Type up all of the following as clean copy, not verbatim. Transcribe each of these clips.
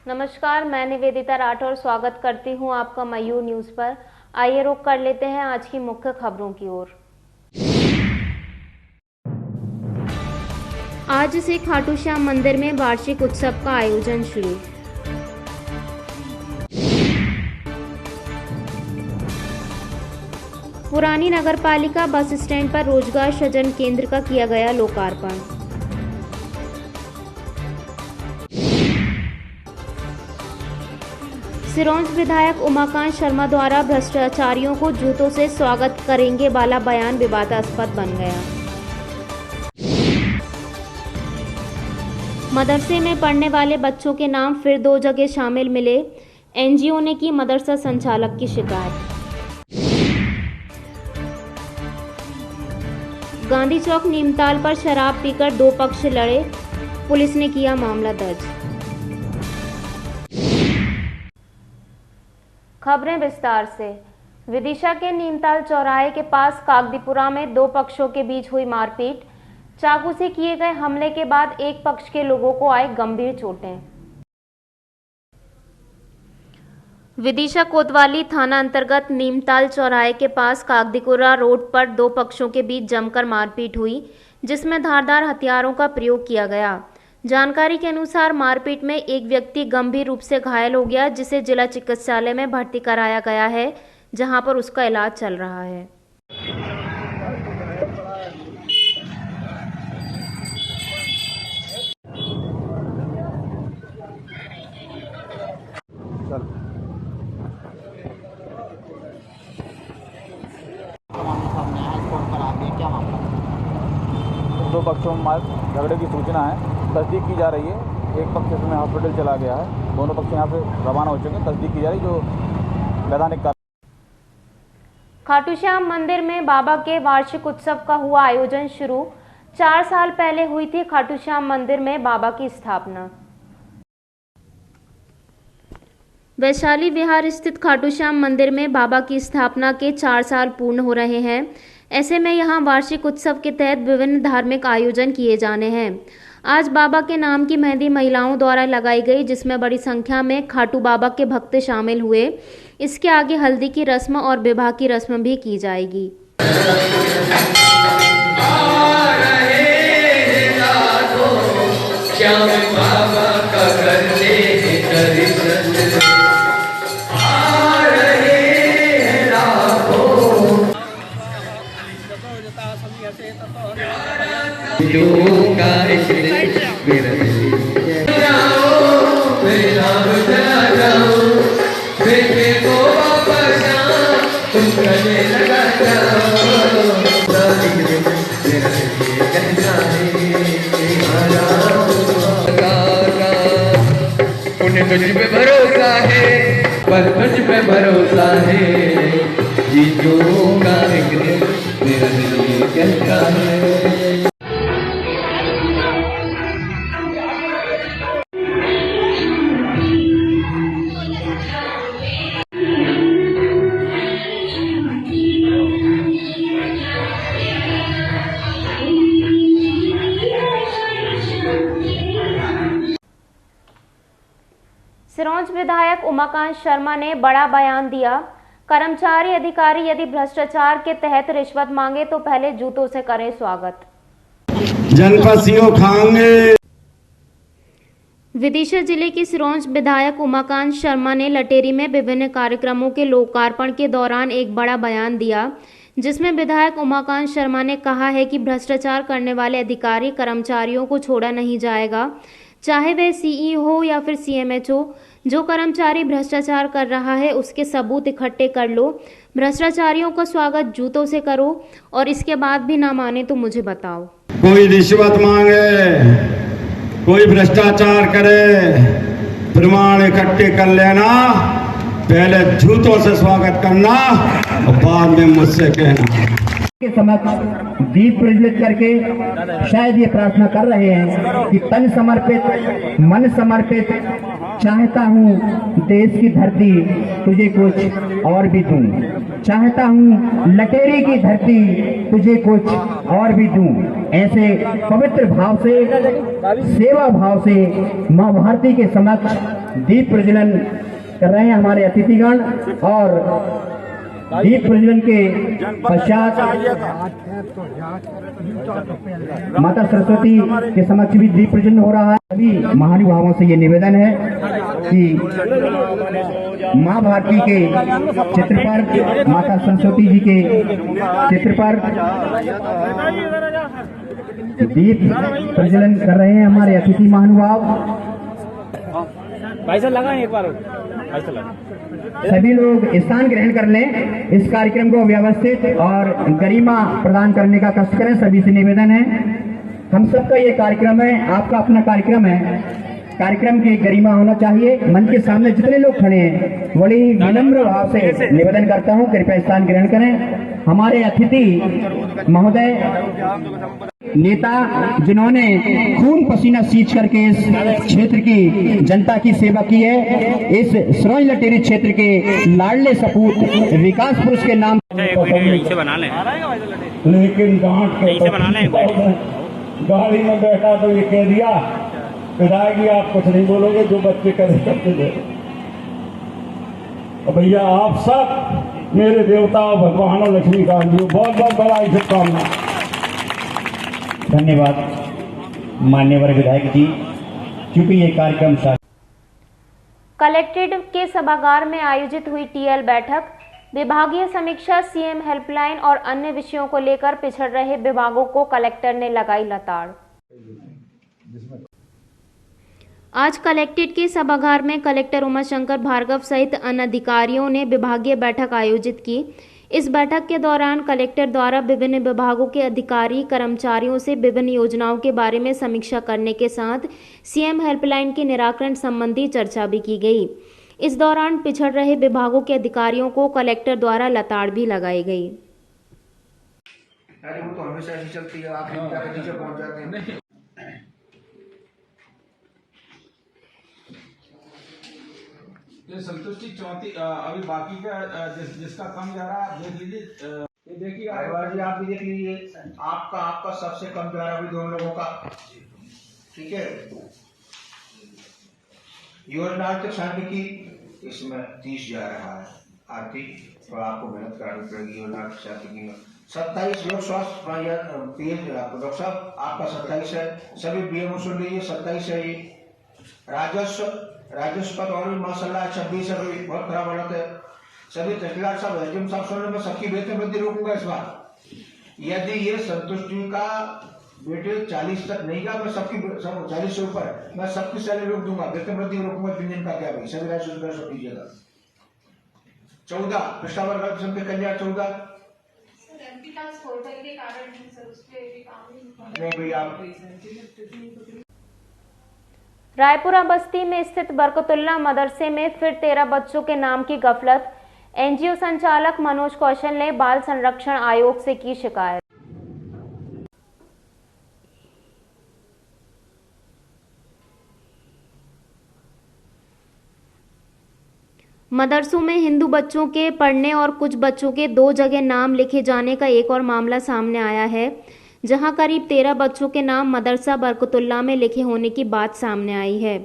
नमस्कार, मैं निवेदिता राठौर स्वागत करती हूं आपका मयूर न्यूज पर। आइए रुख कर लेते हैं आज की मुख्य खबरों की ओर। आज से खाटू श्याम मंदिर में वार्षिक उत्सव का आयोजन शुरू। पुरानी नगरपालिका बस स्टैंड पर रोजगार सृजन केंद्र का किया गया लोकार्पण। सिरोंज विधायक उमाकांत शर्मा द्वारा भ्रष्टाचारियों को जूतों से स्वागत करेंगे वाला बयान विवादास्पद बन गया। मदरसे में पढ़ने वाले बच्चों के नाम फिर 2 जगह शामिल मिले, एनजीओ ने की मदरसा संचालक की शिकायत। गांधी चौक नीमताल पर शराब पीकर 2 पक्ष लड़े, पुलिस ने किया मामला दर्ज। खबरें विस्तार से। विदिशा के नीमताल चौराहे के पास कागदीपुरा में 2 पक्षों के बीच हुई मारपीट। चाकू से किए गए हमले के बाद एक पक्ष के लोगों को आई गंभीर चोटें। विदिशा कोतवाली थाना अंतर्गत नीमताल चौराहे के पास कागदीपुरा रोड पर 2 पक्षों के बीच जमकर मारपीट हुई, जिसमें धारदार हथियारों का प्रयोग किया गया। जानकारी के अनुसार मारपीट में एक व्यक्ति गंभीर रूप से घायल हो गया, जिसे जिला चिकित्सालय में भर्ती कराया गया है, जहां पर उसका इलाज चल रहा है। दो पक्षों में झगड़े की सूचना है, तस्दीक की जा रही है। एक पक्ष इसमें हॉस्पिटल चला गया है, दोनों पक्ष यहाँ से रवाना हो चुके हैं। तस्दीक की जा रही जो वैधानिक कार्य। खाटू श्याम मंदिर में बाबा के वार्षिक उत्सव का हुआ आयोजन शुरू। 4 साल पहले हुई थी खाटू श्याम मंदिर में बाबा की स्थापना। वैशाली विहार स्थित खाटू श्याम मंदिर में बाबा की स्थापना के 4 साल पूर्ण हो रहे हैं। ऐसे में यहाँ वार्षिक उत्सव के तहत विभिन्न धार्मिक आयोजन किए जाने हैं। आज बाबा के नाम की मेहंदी महिलाओं द्वारा लगाई गई, जिसमें बड़ी संख्या में खाटू बाबा के भक्त शामिल हुए। इसके आगे हल्दी की रस्म और विवाह की रस्म भी की जाएगी। उन्हें तुझ पे भरोसा है, पर तुझ पे भरोसा है, जीतूंगा एक दिन, मेरा दिल ये कहता है। सिरोंज विधायक उमाकांत शर्मा ने बड़ा बयान दिया। कर्मचारी अधिकारी यदि भ्रष्टाचार के तहत रिश्वत मांगे तो पहले जूतों से करें स्वागत। जनपसियों खाएंगे। विदिशा जिले के सिरोंज विधायक उमाकांत शर्मा ने लटेरी में विभिन्न कार्यक्रमों के लोकार्पण के दौरान एक बड़ा बयान दिया, जिसमें विधायक उमाकांत शर्मा ने कहा है कि भ्रष्टाचार करने वाले अधिकारी कर्मचारियों को छोड़ा नहीं जाएगा, चाहे वह सीई हो या फिर सीएमएच हो। जो कर्मचारी भ्रष्टाचार कर रहा है उसके सबूत इकट्ठे कर लो। भ्रष्टाचारियों का स्वागत जूतों से करो और इसके बाद भी ना माने तो मुझे बताओ। कोई रिश्वत मांगे, कोई भ्रष्टाचार करे, प्रमाण इकट्ठे कर लेना, पहले जूतों से स्वागत करना और बाद में मुझसे कहना। के समक्ष दीप प्रज्वलित करके शायद ये प्रार्थना कर रहे हैं कि तन समर्पित, मन समर्पित, चाहता हूँ देश की धरती तुझे कुछ और भी दूं, चाहता हूँ लटेरी की धरती तुझे कुछ और भी दूं। ऐसे पवित्र भाव से, सेवा भाव से माँ भारती के समक्ष दीप प्रज्वलन कर रहे हैं हमारे अतिथिगण। और दीप प्रज्वलन के पश्चात माता सरस्वती के समक्ष भी दीप प्रज्वलन हो रहा है। सभी महानुभावों से ये निवेदन है कि माँ भारती के चित्र पर, माता सरस्वती जी के चित्र पर दीप प्रज्वलन कर रहे हैं हमारे अतिथि महानुभाव। पैसा लगाएं एक बार, पैसा लगाएं। सभी लोग स्थान ग्रहण कर लें, इस कार्यक्रम को व्यवस्थित और गरिमा प्रदान करने का कष्ट करें, सभी से निवेदन है। हम सबका ये कार्यक्रम है, आपका अपना कार्यक्रम है, कार्यक्रम की गरिमा होना चाहिए। मंच के सामने जितने लोग खड़े हैं बड़ी विनम्र भाव से निवेदन करता हूँ, कृपया स्थान ग्रहण करें। हमारे अतिथि महोदय नेता जिन्होंने खून पसीना सींच करके इस क्षेत्र की जनता की सेवा की है, इस सरोज लटेरी क्षेत्र के लाडले सपूत विकास पुरुष के नाम से बना लें, लेकिन डांट के बना लें। गाड़ी में बैठा तो ये कह दिया पिताजी आप कुछ नहीं बोलोगे, जो बच्चे करे करते थे। भैया आप सब मेरे देवता भगवान लक्ष्मीकांत जी बहुत बहुत बड़ा शुभकामना। धन्यवाद मान्यवर विधायक जी। क्योंकि ये कार्यक्रम कलेक्ट्रेट के सभागार में आयोजित हुई टीएल बैठक, विभागीय समीक्षा, सीएम हेल्पलाइन और अन्य विषयों को लेकर पिछड़ रहे विभागों को कलेक्टर ने लगाई लताड़। आज कलेक्ट्रेट के सभागार में कलेक्टर उमाशंकर भार्गव सहित अन्य अधिकारियों ने विभागीय बैठक आयोजित की। इस बैठक के दौरान कलेक्टर द्वारा विभिन्न विभागों के अधिकारी कर्मचारियों से विभिन्न योजनाओं के बारे में समीक्षा करने के साथ सीएम हेल्पलाइन के निराकरण संबंधी चर्चा भी की गई। इस दौरान पिछड़ रहे विभागों के अधिकारियों को कलेक्टर द्वारा लताड़ भी लगाई गई। अरे वो तो हमेशा ऐसी चलती है, आप नीचे पहुंच जाते हैं। ये संतुष्टि चौथी अभी बाकी का जिसका कम जा रहा है आप देख लीजिए। ये देखिए जी आप भी देख लीजिए, आपका सबसे कम जा रहा है अभी दोनों लोगों का, ठीक है। योजना आर्थिक शांति की इसमें 30 जा रहा है आर्थिक, तो आपको मेहनत करनी पड़ेगी। योजना आर्थिक शांति की 27 लोक स्वास्थ्य डॉक्टर साहब आपका 27 है, सभी बीएमओ सुन लीजिए 27 है। राजस्व का और भी माशाल्लाह 26 है, बहुत खराब हालत है। सभी तहसीलदार साहब एसडीएम साहब सुनने में सबकी वेतन वृद्धि रोकूंगा इस बार। यदि ये संतुष्टि का बेटे 40 तक नहीं गया, मैं सबकी 40 से ऊपर मैं सबकी सैलरी रोक दूंगा, वेतन वृद्धि रोकूंगा। 3 दिन का क्या भाई, सभी राजस्व कीजिएगा। 14 भ्रष्टाचार के कल्याण 14 नहीं भैया आप। रायपुरा बस्ती में स्थित बरकतुल्लाह मदरसे में फिर 13 बच्चों के नाम की गफलत, एनजीओ संचालक मनोज कौशल ने बाल संरक्षण आयोग से की शिकायत। मदरसों में हिंदू बच्चों के पढ़ने और कुछ बच्चों के 2 जगह नाम लिखे जाने का एक और मामला सामने आया है, जहां करीब 13 बच्चों के नाम मदरसा बरकतुल्लाह में लिखे होने की बात सामने आई है।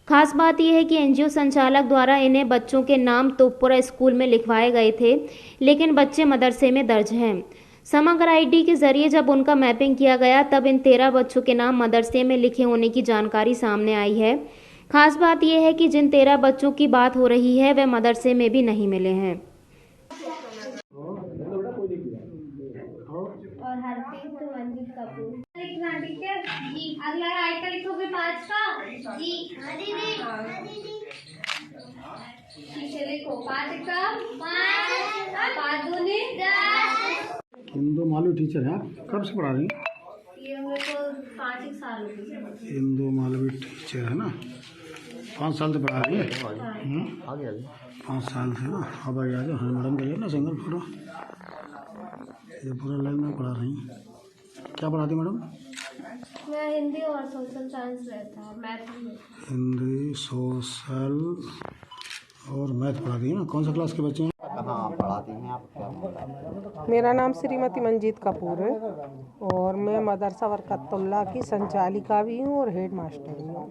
खास बात यह है कि एनजीओ संचालक द्वारा इन्हें बच्चों के नाम तोपपुरा स्कूल में लिखवाए गए थे, लेकिन बच्चे मदरसे में दर्ज हैं। समग्र आईडी के जरिए जब उनका मैपिंग किया गया तब इन 13 बच्चों के नाम मदरसे में लिखे होने की जानकारी सामने आई है। खास बात यह है कि जिन 13 बच्चों की बात हो रही है वे मदरसे में भी नहीं मिले हैं। और हरप्रीत मंजित कपूर लिखना, ठीक है जी। अगला राइट का लिखोगे 5 का जी। हाँ दीदी, ठीक है लिखो 5 का 5 दूनी 10। हिंदू मालवी टीचर है, कब से पढ़ा रही हैं? ये मेरे को 5 साल हो गए। हिंदू मालवी टीचर है ना, 5 साल से पढ़ा रही है। आगे 5 साल से ना। अब आगे आगे हाँ मैडम करिए ना सिंगल फोटो, ये पूरा लाइन में पढ़ा रही हैं। क्या पढ़ाती मैडम? मैं हिंदी और सोशल साइंस रहता है, मैथ में। हिंदी, सोशल और मैथ पढ़ाती है ना। कौन सा क्लास के बच्चे हैं? कहाँ पढ़ाती हैं आप, क्या? मेरा नाम श्रीमती मंजीत कपूर है और मैं मदरसा बरकतुल्लाह की संचालिका भी हूँ और हेड मास्टर भी हूँ।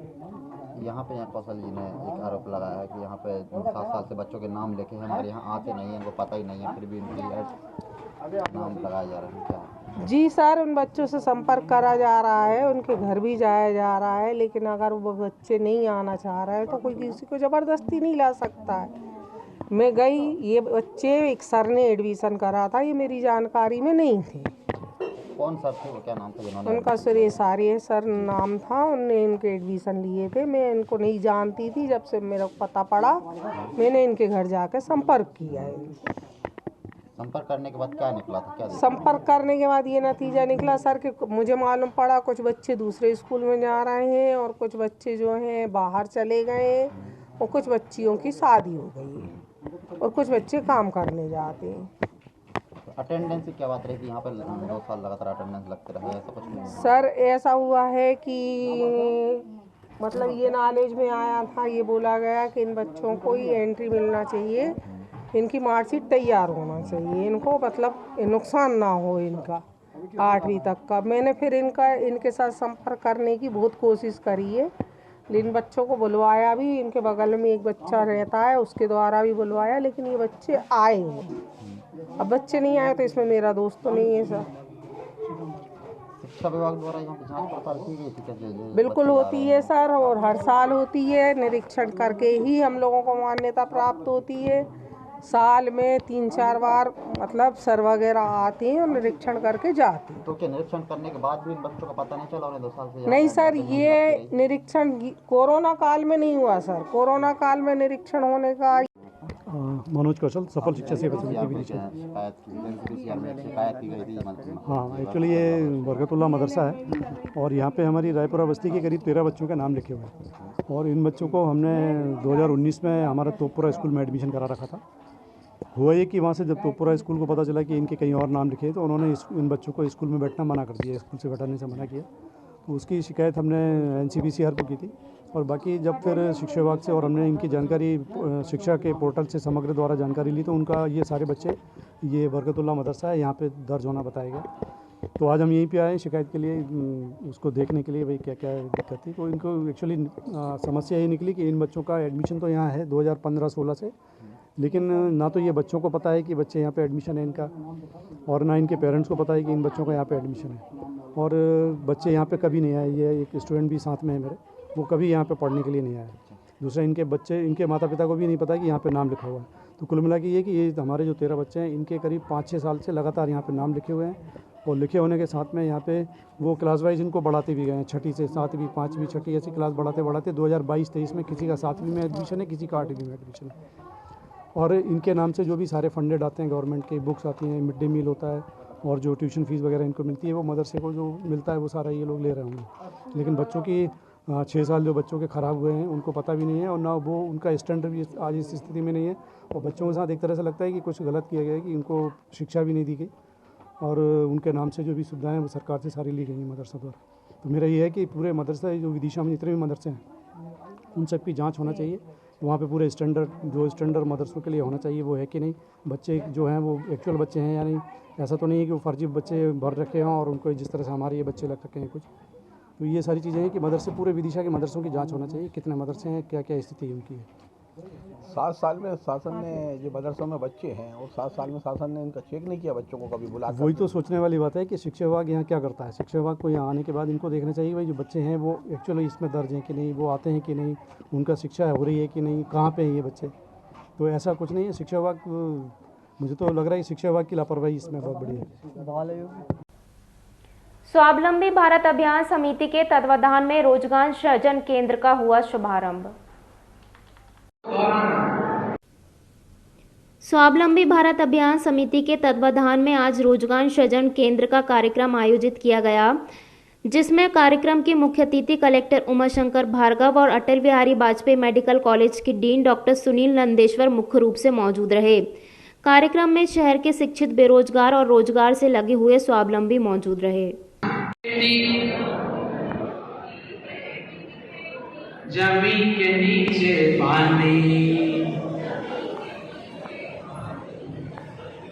यहाँ पे कौशल जी ने एक आरोप लगाया है कि यहाँ पे 7 साल से बच्चों के नाम लिखे हैं, हमारे यहाँ आते नहीं हैं, इनको पता ही नहीं है, फिर भी उनकी नाम लगाए जा रहे हैं, क्या? जी सर, उन बच्चों से संपर्क करा जा रहा है, उनके घर भी जाया जा रहा है, लेकिन अगर वो बच्चे नहीं आना चाह रहे हैं तो कोई किसी को ज़बरदस्ती नहीं ला सकता है। मैं गई, ये बच्चे एक सर ने एडमिशन करा था, ये मेरी जानकारी में नहीं थे। कौन सर थे, वो क्या नाम था जिन्होंने? उनका सुरेश आर्य सर नाम था, उनने इनके एडमिशन लिए थे। मैं इनको नहीं जानती थी, जब से मेरा पता पड़ा मैंने इनके घर जाकर संपर्क किया है। संपर्क करने के बाद क्या निकला था, क्या? संपर्क करने के बाद ये नतीजा निकला सर कि मुझे मालूम पड़ा कुछ बच्चे दूसरे स्कूल में जा रहे हैं और कुछ बच्चे जो हैं बाहर चले गए और कुछ बच्चियों की शादी हो गई है और कुछ बच्चे काम करने जाते हैं। अटेंडेंस की क्या बात रही थी यहाँ पर? 2 साल लगातार अटेंडेंस लगते रहे, ऐसा कुछ नहीं? सर ऐसा हुआ है कि मतलब ये नॉलेज में आया था, ये बोला गया कि इन बच्चों को ही एंट्री मिलना चाहिए, इनकी मार्कशीट तैयार होना चाहिए, इनको मतलब नुकसान ना हो इनका 8वीं तक का। मैंने फिर इनके साथ संपर्क करने की बहुत कोशिश करी है, लेकिन बच्चों को बुलवाया भी, इनके बगल में एक बच्चा रहता है उसके द्वारा भी बुलवाया, लेकिन ये बच्चे आए नहीं। अब बच्चे नहीं आए तो इसमें मेरा दोस्त तो नहीं है सर। शिक्षा विभाग द्वारा यहाँ पे जांच पड़ताल की गई थी? बिल्कुल होती है सर, और हर साल होती है। निरीक्षण करके ही हम लोगों को मान्यता प्राप्त होती है। साल में 3-4 बार मतलब सर वगैरह आते हैं और निरीक्षण करके जाते हैं। तो क्या निरीक्षण करने के बाद भी इन बच्चों का पता नहीं चला उन्हें 2 साल से? नहीं सर, ये निरीक्षण कोरोना काल में नहीं हुआ सर। कोरोना काल में निरीक्षण होने का मनोज कौशल, सफल शिक्षा सेवा समिति विदिशा। हाँ, एक्चुअली ये बरकतुल्लाह मदरसा है और यहाँ पे हमारी रायपुरा बस्ती के करीब 13 बच्चों के नाम लिखे हुए हैं और इन बच्चों को हमने 2019 में हमारा तोपुरा स्कूल में एडमिशन करा रखा था। हुआ ये कि वहाँ से जब तोपुरा स्कूल को पता चला कि इनके कहीं और नाम लिखे तो उन्होंने इन बच्चों को स्कूल में बैठना मना कर दिया, स्कूल से बैठाने से मना किया। तो उसकी शिकायत हमने NCPCR को की थी और बाकी जब फिर शिक्षा विभाग से और हमने इनकी जानकारी शिक्षा के पोर्टल से समग्र द्वारा जानकारी ली तो उनका ये सारे बच्चे ये बरकतुल्लाह मदरसा है यहाँ पे दर्ज होना बताया गया। तो आज हम यहीं पे आए शिकायत के लिए, उसको देखने के लिए भाई क्या क्या दिक्कत थी। तो इनको एक्चुअली समस्या ये निकली कि इन बच्चों का एडमिशन तो यहाँ है 2015-16 से, लेकिन ना तो ये बच्चों को पता है कि बच्चे यहाँ पे एडमिशन है इनका और ना इनके पेरेंट्स को पता है कि इन बच्चों का यहाँ पे एडमिशन है। और बच्चे यहाँ पे कभी नहीं आए, ये एक स्टूडेंट भी साथ में है मेरे, वो कभी यहाँ पे पढ़ने के लिए नहीं आया। दूसरा इनके बच्चे, इनके माता पिता को भी नहीं पता कि यहाँ पे नाम लिखा हुआ है। तो कुल मिला के ये कि ये हमारे जो 13 बच्चे हैं इनके करीब 5-6 साल से लगातार यहाँ पे नाम लिखे हुए हैं और लिखे होने के साथ में यहाँ पे वो क्लास वाइज इनको बढ़ाते भी गए हैं, 6ठी से 7वीं 5वीं 6ठी ऐसी क्लास बढ़ाते 2022-23 में किसी का 7वीं में एडमिशन है, किसी का 8वीं में एडमिशन है। और इनके नाम से जो भी सारे फंडेड आते हैं, गवर्नमेंट के बुक्स आती हैं, मिड डे मील होता है और जो ट्यूशन फीस वगैरह इनको मिलती है वो मदरसे को जो मिलता है वो सारा ये लोग ले रहे होंगे। लेकिन बच्चों की 6 साल जो बच्चों के ख़राब हुए हैं उनको पता भी नहीं है और ना वो उनका स्टैंडर्ड भी आज इस स्थिति में नहीं है और बच्चों के साथ एक तरह से लगता है कि कुछ गलत किया गया है कि इनको शिक्षा भी नहीं दी गई और उनके नाम से जो भी सुविधाएँ वो सरकार से सारी ली गई हैं मदरसा द्वारा। तो मेरा ये है कि पूरे मदरसा जो विदिशा में जितने भी मदरसे हैं उन सब की जाँच होना चाहिए। वहाँ पे पूरे स्टैंडर्ड मदरसों के लिए होना चाहिए वो है कि नहीं, बच्चे जो हैं वो एक्चुअल बच्चे हैं या नहीं। ऐसा तो नहीं है कि वो फर्जी बच्चे भर रखे हों और उनको जिस तरह से हमारे ये बच्चे लग रखे हैं कुछ। तो ये सारी चीज़ें हैं कि मदरसे पूरे विदिशा के मदरसों की जांच होना चाहिए, कितने मदरसे हैं, क्या क्या स्थिति उनकी है। 7 साल में शासन ने जो मदरसों में बच्चे हैं और 7 साल में शासन ने इनका चेक नहीं किया बच्चों को कभी बुला। वही तो सोचने वाली बात है कि शिक्षा विभाग यहाँ क्या करता है। शिक्षा विभाग को यहाँ आने के बाद इनको देखना चाहिए भाई जो बच्चे हैं वो एक्चुअली इसमें दर्ज हैं कि नहीं, वो आते हैं कि नहीं, उनका शिक्षा हो रही है कि नहीं, कहाँ पे हैं ये बच्चे। तो ऐसा कुछ नहीं है। शिक्षा विभाग, मुझे तो लग रहा है शिक्षा विभाग की लापरवाही इसमें बहुत बड़ी है। स्वावलंबी भारत अभियान समिति के तत्वाधान में रोजगार सृजन केंद्र का हुआ शुभारंभ। स्वावलंबी भारत अभियान समिति के तत्वाधान में आज रोजगार सृजन केंद्र का कार्यक्रम आयोजित किया गया, जिसमें कार्यक्रम के मुख्य अतिथि कलेक्टर उमाशंकर भार्गव और अटल बिहारी वाजपेयी मेडिकल कॉलेज के डीन डॉक्टर सुनील नंदेश्वर मुख्य रूप से मौजूद रहे। कार्यक्रम में शहर के शिक्षित बेरोजगार और रोजगार से लगे हुए स्वावलंबी मौजूद रहे। जमीन के नीचे पानी,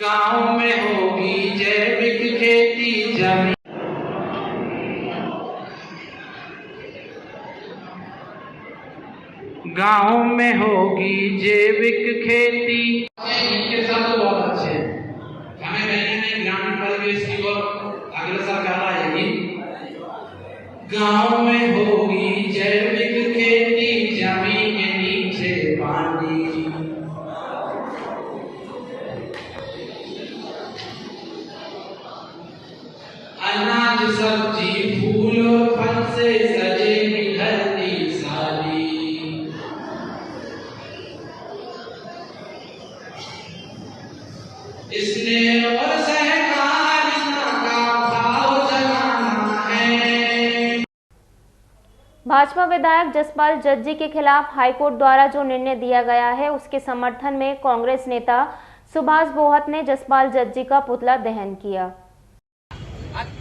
गाँव में होगी जैविक खेती जमीन गाँव में होगी जैविक खेती। इनके साथ तो बहुत अच्छे हैं, हमें कहीं नहीं ग्रामीण परिवेश की ओर अग्रसर कर रहा है। गाँव में होगी जैविक खेती जमीन के नीचे पानी, अनाज सब्जी फूल और फल से सजेगी धरती सारी। स्नेह और सहकारिता का भाव जगाना है। भाजपा विधायक जसपाल जज्जी के खिलाफ हाईकोर्ट द्वारा जो निर्णय दिया गया है उसके समर्थन में कांग्रेस नेता सुभाष बोहत ने जसपाल जज्जी का पुतला दहन किया।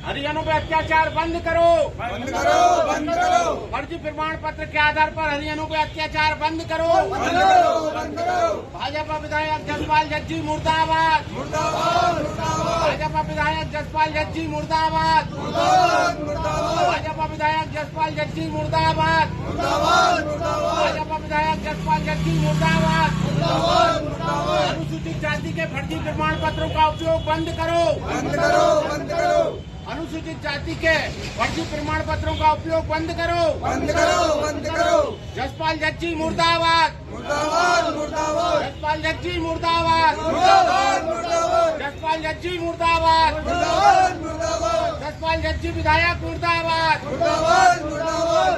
हरियाणों पे अत्याचार बंद करो, बंद करो, बंद करो। फर्जी प्रमाण पत्र के आधार पर हरियाणों पे अत्याचार बंद करो, बंद करो, बंद करो। भाजपा विधायक जसपाल जज्जी मुर्दाबाद, मुर्दाबाद, मुर्दाबाद। भाजपा विधायक जसपाल जज्जी मुर्दाबाद, मुर्दाबाद, मुर्दाबाद। भाजपा विधायक जसपाल जज्जी मुर्दाबाद, मुर्दाबाद, मुर्दाबाद। भाजपा विधायक जसपाल जज्जी मुर्दाबाद, मुर्दाबाद, मुर्दाबाद। अनुसूचित जाति के फर्जी प्रमाण पत्रों का उपयोग बंद करो, बंद करो, बंद करो। अनुसूचित जाति के फर्जी प्रमाण पत्रों का उपयोग बंद करो, बंद करो, बंद करो। जसपाल जज्जी मुर्दाबाद, मुर्दाबाद, मुर्दाबाद। जसपाल जज्जी मुर्दाबाद, मुर्दाबाद, मुर्दाबाद। जसपाल जज्जी मुर्दाबाद, मुर्दाबाद, मुर्दाबाद। जसपाल जज्जी विधायक मुर्दाबाद, मुर्दाबाद, मुर्दाबाद।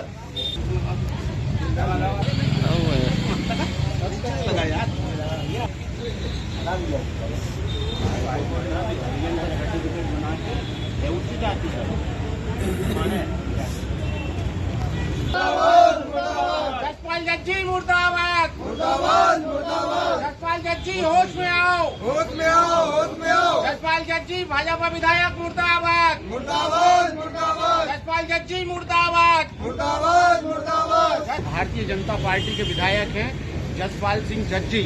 जसपाल जज्जी मुर्दाबाद, मुर्दाबाद, मुर्दाबाद। जसपाल जज्जी होश में आओ, होश में आओ, होश में आओ। जसपाल जज्जी भाजपा विधायक मुर्दाबाद, मुर्दाबाद, मुर्दाबाद। जसपाल जज्जी मुर्दाबाद, मुर्दाबाद, मुर्दाबाद। भारतीय जनता पार्टी के विधायक हैं जसपाल सिंह जज्जी,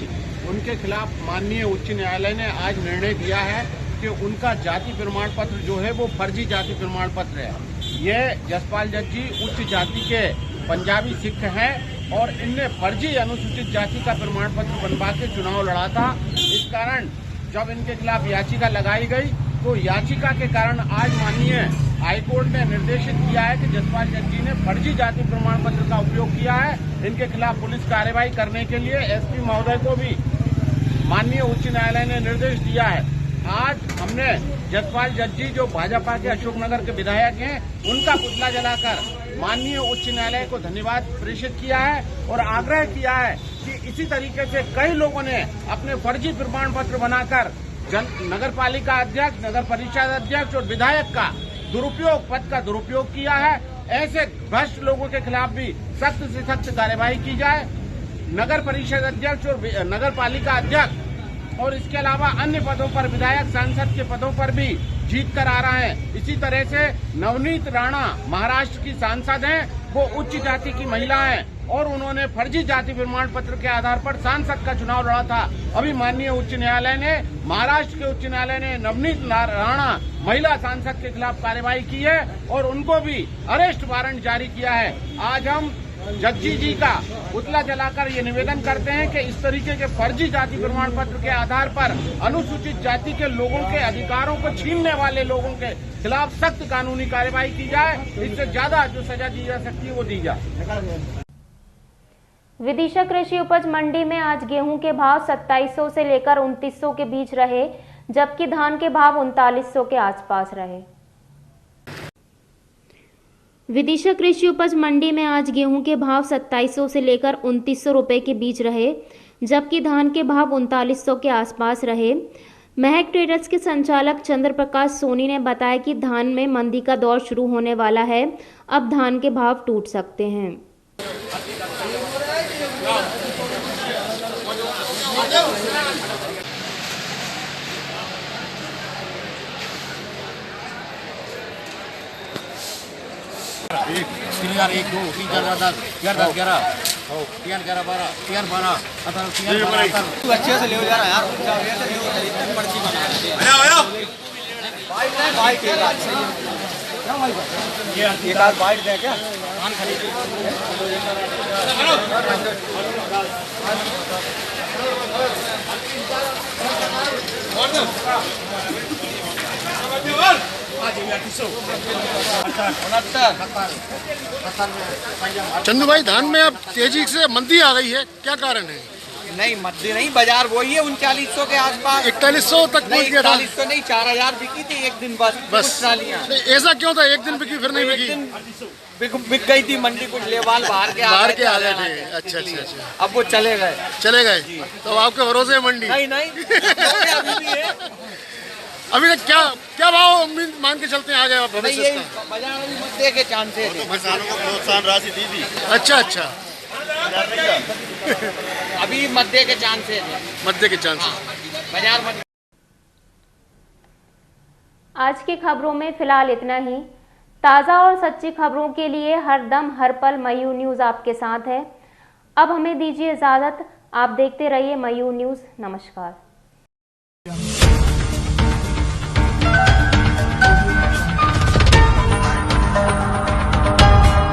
उनके खिलाफ माननीय उच्च न्यायालय ने आज निर्णय दिया है कि उनका जाति प्रमाण पत्र जो है वो फर्जी जाति प्रमाण पत्र है। ये जसपाल जज्जी उच्च जाति के पंजाबी सिख हैं और इनने फर्जी अनुसूचित जाति का प्रमाण पत्र बनवा के चुनाव लड़ा था। इस कारण जब इनके खिलाफ याचिका लगाई गई तो याचिका के कारण आज माननीय हाईकोर्ट ने निर्देशित किया है कि जसपाल जज्जी ने फर्जी जाति प्रमाण पत्र का उपयोग किया है। इनके खिलाफ पुलिस कार्रवाई करने के लिए एसपी महोदय को भी माननीय उच्च न्यायालय ने निर्देश दिया है। आज हमने जसपाल जज्जी जो भाजपा के अशोकनगर के विधायक हैं उनका पुतला जलाकर माननीय उच्च न्यायालय को धन्यवाद प्रेषित किया है और आग्रह किया है कि इसी तरीके से कई लोगों ने अपने फर्जी प्रमाण पत्र बनाकर नगर पालिका अध्यक्ष, नगर परिषद अध्यक्ष और विधायक का दुरुपयोग, पद का दुरुपयोग किया है। ऐसे भ्रष्ट लोगों के खिलाफ भी सख्त से सख्त कार्यवाही की जाए। नगर परिषद अध्यक्ष और नगर पालिका अध्यक्ष और इसके अलावा अन्य पदों पर विधायक, सांसद के पदों पर भी जीत कर आ रहे हैं। इसी तरह से नवनीत राणा महाराष्ट्र की सांसद हैं, वो उच्च जाति की महिला हैं और उन्होंने फर्जी जाति प्रमाण पत्र के आधार पर सांसद का चुनाव लड़ा था। अभी माननीय उच्च न्यायालय ने, महाराष्ट्र के उच्च न्यायालय ने नवनीत राणा महिला सांसद के खिलाफ कार्रवाई की है और उनको भी अरेस्ट वारंट जारी किया है। आज हम जज्जी जी का पुतला जलाकर ये निवेदन करते हैं कि इस तरीके के फर्जी जाति प्रमाण पत्र के आधार पर अनुसूचित जाति के लोगों के अधिकारों को छीनने वाले लोगों के खिलाफ सख्त कानूनी कार्रवाई की जाए। इससे ज्यादा जो सजा दी जा सकती है वो दी जाए। विदिशा कृषि उपज मंडी में आज गेहूं के भाव 2700 से लेकर 2900 के बीच रहे, जबकि धान के भाव 3900 के आसपास रहे। विदिशा कृषि उपज मंडी में आज गेहूं के भाव 2700 से लेकर 2900 रुपए के बीच रहे, जबकि धान के भाव 3900 के आसपास रहे। महक ट्रेडर्स के संचालक चंद्र प्रकाश सोनी ने बताया कि धान में मंदी का दौर शुरू होने वाला है, अब धान के भाव टूट सकते हैं। एक 3 1 2 3 4 10 11 11 अच्छे से ले जा रहा है यार, पर्ची बना एक आध बाइट दें क्या? चंदू भाई, धान में अब तेजी से मंदी आ गई है, क्या कारण है? नहीं मध्य नहीं, बाजार वही है 3900 के आसपास। 4100 तक पहुंच गया था। 4100 नहीं, 4000 बिकी थी एक दिन बस ट्रालियां। ऐसा क्यों था? एक दिन बिकी फिर नहीं बिकी? बिक गई थी मंडी, कुछ लेवाल बाहर के आ गए थे। अच्छा। अब वो चले गए। तो आपके भरोसे है मंडी? नहीं अभी भी है। अभी तक क्या भाव उम्मीद मान के चलते हैं आगे भविष्य का? बाजार में मध्य के चांसेस है। किसानों को प्रोत्साहन राशि दी थी। अच्छा। अभी मध्य के चांसेस है। बाजार मध्य। आज की खबरों में फिलहाल इतना ही। ताज़ा और सच्ची खबरों के लिए हर दम हर पल मयूर न्यूज़ आपके साथ है। अब हमें दीजिए इजाज़त। आप देखते रहिए मयूर न्यूज़। नमस्कार।